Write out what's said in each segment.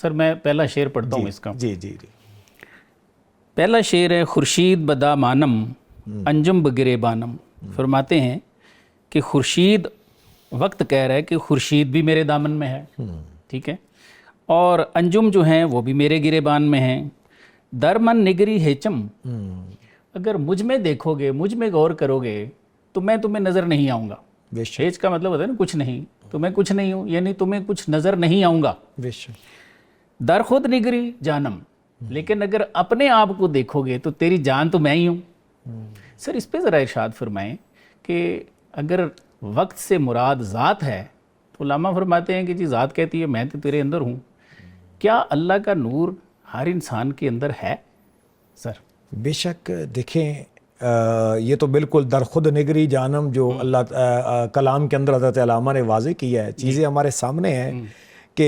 سر میں پہلا شعر پڑھتا ہوں اس کا. جی جی جی. پہلا شعر ہے خورشید بدا مانم انجم بگرے بانم. فرماتے ہیں کہ خورشید وقت کہہ رہا ہے کہ خورشید بھی میرے دامن میں ہے, ٹھیک ہے, اور انجم جو ہیں وہ بھی میرے گریبان میں ہیں. درمن نگری ہیچم, اگر مجھ میں دیکھو گے, مجھ میں غور کرو گے تو میں تمہیں نظر نہیں آؤں گا. ہیچ کا مطلب ہوتا ہے نا کچھ نہیں, تو میں کچھ نہیں ہوں, یعنی تمہیں کچھ نظر نہیں آؤں گا. در خود نگری جانم, لیکن اگر اپنے آپ کو دیکھو گے تو تیری جان تو میں ہی ہوں. سر اس پہ ذرا ارشاد فرمائیں کہ اگر وقت سے مراد ذات ہے تو علامہ فرماتے ہیں کہ جی ذات کہتی ہے میں تو تیرے اندر ہوں. کیا اللہ کا نور ہر انسان کے اندر ہے؟ سر بے شک. دیکھیں یہ تو بالکل در خود نگری جانم جو اللہ کلام کے اندر حضرت علامہ نے واضح کیا ہے, چیزیں ہمارے سامنے ہیں کہ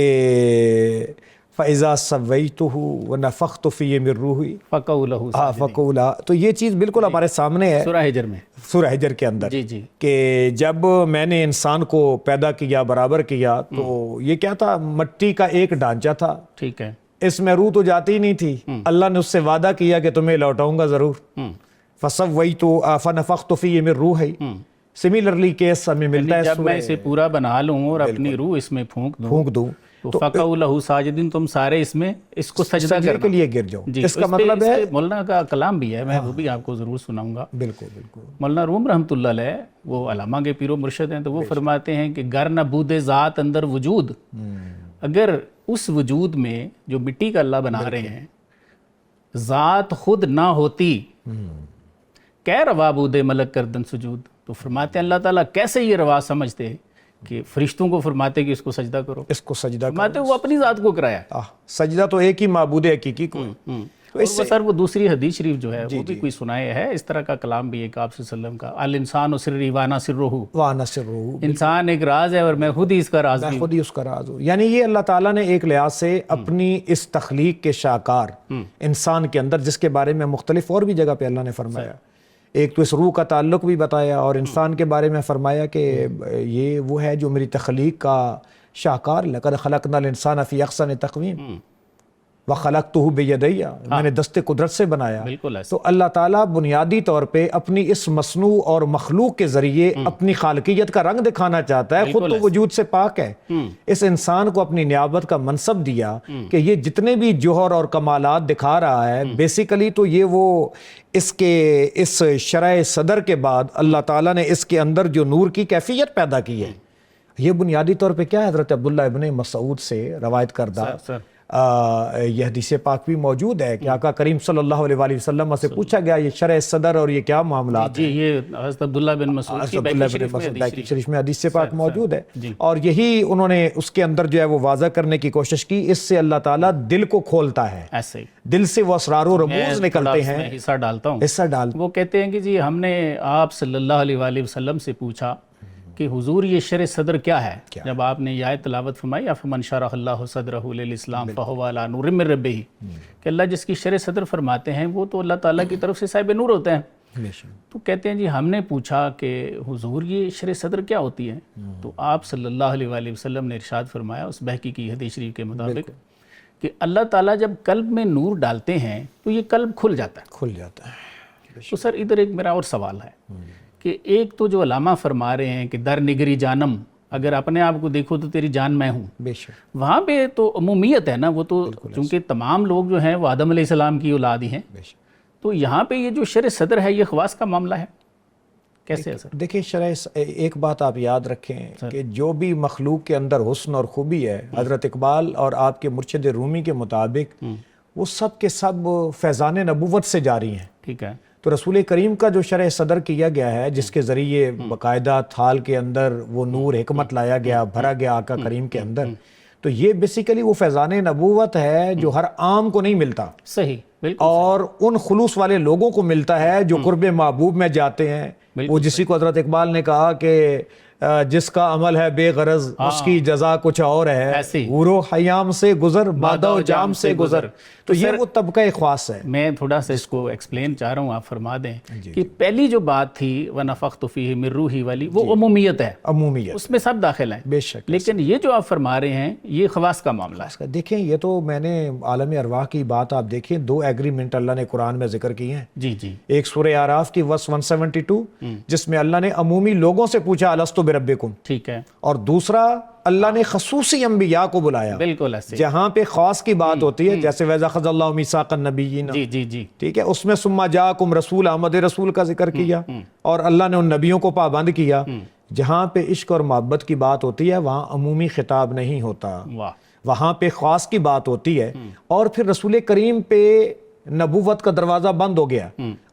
فَإِذَا سَوَّيْتُهُ وَنَفَخْتُ فِيهِ مِن رُوحِي فَقَعُوا لَهُ سَاجِدِينَ. فَقُولَ, تو یہ چیز بالکل ہمارے سامنے ہے سورہ حجر میں, سورہ حجر کے اندر, جی جی, کہ جب میں نے انسان کو پیدا کیا, برابر کیا, تو یہ کیا تھا, مٹی کا ایک ڈھانچہ تھا, ٹھیک ہے, اس میں روح تو جاتی ہی نہیں تھی. اللہ نے اس سے وعدہ کیا کہ تمہیں لوٹاؤں گا ضرور. فَسَوَّيْتُ فَنَفَخْتُ فِيهِ مِن رُوحِي. سملرلی کیس ہمیں ملتا ہے جب میں اسے پورا بنا لوں اور اپنی روح اس میں پھونک دوں تو فَقَعُوا لَهُ سَاجِدِينَ, تم سارے اس میں اس کو سجدہ کرنا کے لیے گر جاؤ. اس کا مطلب ہے مولانا کا کلام بھی ہے, میں وہ بھی آپ کو ضرور سناؤں گا. بالکل بالکل. مولانا روم رحمۃ اللہ علیہ وہ علامہ کے پیر و مرشد ہیں, تو وہ فرماتے ہیں کہ گر نہ بود ذات اندر وجود, اگر اس وجود میں جو مٹی کا اللہ بنا رہے ہیں ذات خود نہ ہوتی, کہہ روا بود ملک کردن سجود, تو فرماتے ہیں اللہ تعالیٰ کیسے یہ روا سمجھتے کہ فرشتوں کو فرماتے کہ اس کو سجدہ کرو, اس کو سجدہ فرماتے وہ اپنی ذات کو کرایا. سجدہ تو ایک ہی معبود حقیقی کو. اور وہ سر وہ دوسری حدیث شریف جو ہے وہ بھی کوئی سنائے ہے, اس طرح کا کلام بھی ایک آپ صلی اللہ علیہ وسلم کا, الانسان سری وانا سرہ, انسان ایک راز ہے اور میں خود ہی اس کا راز, میں خود ہی اس کا راز ہوں. یعنی یہ اللہ تعالیٰ نے ایک لحاظ سے اپنی اس تخلیق کے شاہکار انسان کے اندر, جس کے بارے میں مختلف اور بھی جگہ پہ اللہ نے فرمایا, ایک تو اس روح کا تعلق بھی بتایا, اور انسان کے بارے میں فرمایا کہ یہ وہ ہے جو میری تخلیق کا شاہکار, لقد خلقنا الانسان فی احسن تقویم وخلقتہ بیدی, میں نے دست قدرت سے بنایا. تو اللہ تعالیٰ بنیادی طور پہ اپنی اس مصنوع اور مخلوق کے ذریعے اپنی خالقیت کا رنگ دکھانا چاہتا ہے. خود تو وجود سے پاک ہے, اس انسان کو اپنی نیابت کا منصب دیا کہ یہ جتنے بھی جوہر اور کمالات دکھا رہا ہے, بیسیکلی تو یہ وہ اس شرح صدر کے بعد اللہ تعالیٰ نے اس کے اندر جو نور کی کیفیت پیدا کی ہے, یہ بنیادی طور پہ کیا ہے, حضرت عبداللہ ابن مسعود سے روایت کردہ یہ حدیث پاک بھی موجود ہے کہ آقا کریم صلی اللہ علیہ وآلہ وسلم سے پوچھا گیا یہ شرح صدر اور یہ کیا معاملات ہیں. یہ حضرت عبداللہ بن مسعود کی بیکی شریف میں حدیث پاک موجود ہے, اور یہی انہوں نے اس کے اندر جو ہے وہ واضح کرنے کی کوشش کی. اس سے اللہ تعالیٰ دل کو کھولتا ہے, دل سے وہ اسرار و رموز نکلتے ہیں. حصہ ڈالتا ہوں, وہ کہتے ہیں کہ جی ہم نے آپ صلی اللہ علیہ وآلہ وسلم سے پوچھا کہ حضور یہ شرح صدر کیا ہے, جب آپ نے یہ آیت تلاوت فرمائی فمن شرح اللہ صدرہ للاسلام فہو علی نور من ربہ, کہ اللہ جس کی شرح صدر فرماتے ہیں وہ تو اللہ تعالیٰ کی طرف سے صاحب نور ہوتے ہیں. تو کہتے ہیں جی ہم نے پوچھا کہ حضور یہ شرح صدر کیا ہوتی ہے, تو آپ صلی اللہ علیہ وآلہ وسلم نے ارشاد فرمایا اس بہقی کی حدیث شریف کے مطابق کہ اللہ تعالیٰ جب قلب میں نور ڈالتے ہیں تو یہ قلب کھل جاتا ہے. تو سر ادھر ایک میرا اور سوال ہے کہ ایک تو جو علامہ فرما رہے ہیں کہ در نگری جانم, اگر اپنے آپ کو دیکھو تو تیری جان میں ہوں, وہاں پہ تو عمومیت ہے نا, وہ تو چونکہ تمام لوگ جو ہیں وہ آدم علیہ السلام کی اولاد ہی ہیں, تو یہاں پہ یہ جو شرح صدر ہے یہ خواص کا معاملہ ہے, کیسے ہے سر؟ دیکھیں ایک بات آپ یاد رکھیں کہ جو بھی مخلوق کے اندر حسن اور خوبی ہے, حضرت اقبال اور آپ کے مرشد رومی کے مطابق وہ سب کے سب فیضان نبوت سے جاری ہیں. ٹھیک ہے, تو رسول کریم کا جو شرح صدر کیا گیا ہے, جس کے ذریعے باقاعدہ تھال کے اندر وہ نور حکمت لایا گیا, بھرا گیا آقا کریم کے اندر, تو یہ بیسیکلی وہ فیضان نبوت ہے جو ہر عام کو نہیں ملتا. صحیح, بالکل, اور ان خلوص والے لوگوں کو ملتا ہے جو قرب محبوب میں جاتے ہیں. وہ جسی کو حضرت اقبال نے کہا کہ جس کا عمل ہے بے غرض اس کی جزا کچھ اور ہے، ایسی غورو حیام سے گزر بادہ و جام سے گزر. تو یہ وہ طبقہ خاص ہے. میں تھوڑا سا اس کو ایکسپلین چاہ رہا ہوں، آپ فرما دیں کہ پہلی جو بات تھی وَنَفَخْتُ فِيهِ مِن رُوحِي والی، وہ عمومیت ہے، عمومیت، اس میں سب داخل ہیں. بے شک. لیکن یہ جو آپ فرما رہے ہیں یہ خواص کا معاملہ ہے. دیکھیں یہ تو میں نے عالم ارواح کی بات آپ دیکھیں، 2 ایگریمنٹ اللہ نے قرآن میں ذکر کی ہیں. جی جی. ایک سورہ اعراف کی ورس 172 جس میں اللہ نے عمومی لوگوں سے پوچھا الستو بربکم، ٹھیک ہے. اور دوسرا اللہ نے خصوصی انبیاء کو بلایا، بالکل ایسے. جہاں پہ خاص کی بات ہوتی ہے، جیسے وَإِذْ أَخَذَ اللَّهُ مِيثَاقَ النَّبِيِّينَ، جی جی جی. ٹھیک ہے، اس میں ثُمَّ جَاءَكُمْ رَسُولٌ، آمد رسول کا ذکر کیا، اور اللہ نے ان نبیوں کو پابند کیا. جہاں پہ عشق اور محبت کی بات ہوتی ہے وہاں عمومی خطاب نہیں ہوتا، واہ. وہاں پہ خاص کی بات ہوتی ہے. اور پھر رسول کریم پہ نبوت کا دروازہ بند ہو گیا.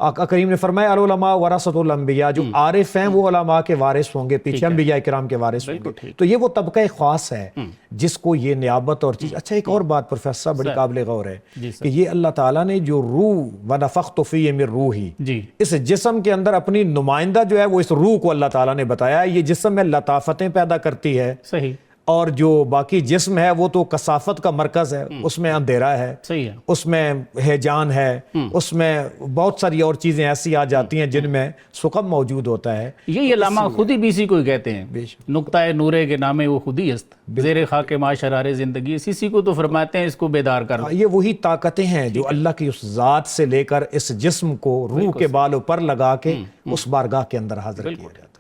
آقا کریم نے فرمایا العلماء ورثۃ الانبیاء، جو عارف ہیں وہ علماء کے وارث ہوں گے، پیچھے انبیاء کرام کے وارث ہوں گے. تو یہ وہ طبقہ خاص ہے جس کو یہ نیابت اور چیز. اچھا ایک اور بات پروفیسر صاحب بڑی قابل غور ہے کہ یہ اللہ تعالیٰ نے جو روح وَنَفَخْتُ فِيهِ مِن رُوحِي، اس جسم کے اندر اپنی نمائندہ جو ہے وہ اس روح کو اللہ تعالیٰ نے بتایا. یہ جسم میں لطافتیں پیدا کرتی ہے، صحیح. اور جو باقی جسم ہے وہ تو کثافت کا مرکز ہے، اس میں اندھیرا ہے، صحیح ہے. اس میں ہیجان ہے، اس میں بہت ساری اور چیزیں ایسی آ جاتی ہیں جن میں سقم موجود ہوتا ہے. یہی علامہ خود ہی بیسی کو کہتے ہیں، نقطہ نورے کے نامے وہ خودی است، زیر خاک ما شرار زندگی. اسی کو تو فرماتے ہیں اس کو بیدار کر دو. یہ وہی طاقتیں ہیں جو اللہ کی اس ذات سے لے کر اس جسم کو روح کے بالوں پر لگا کے اس بارگاہ کے اندر حاضر کیا جاتا ہے.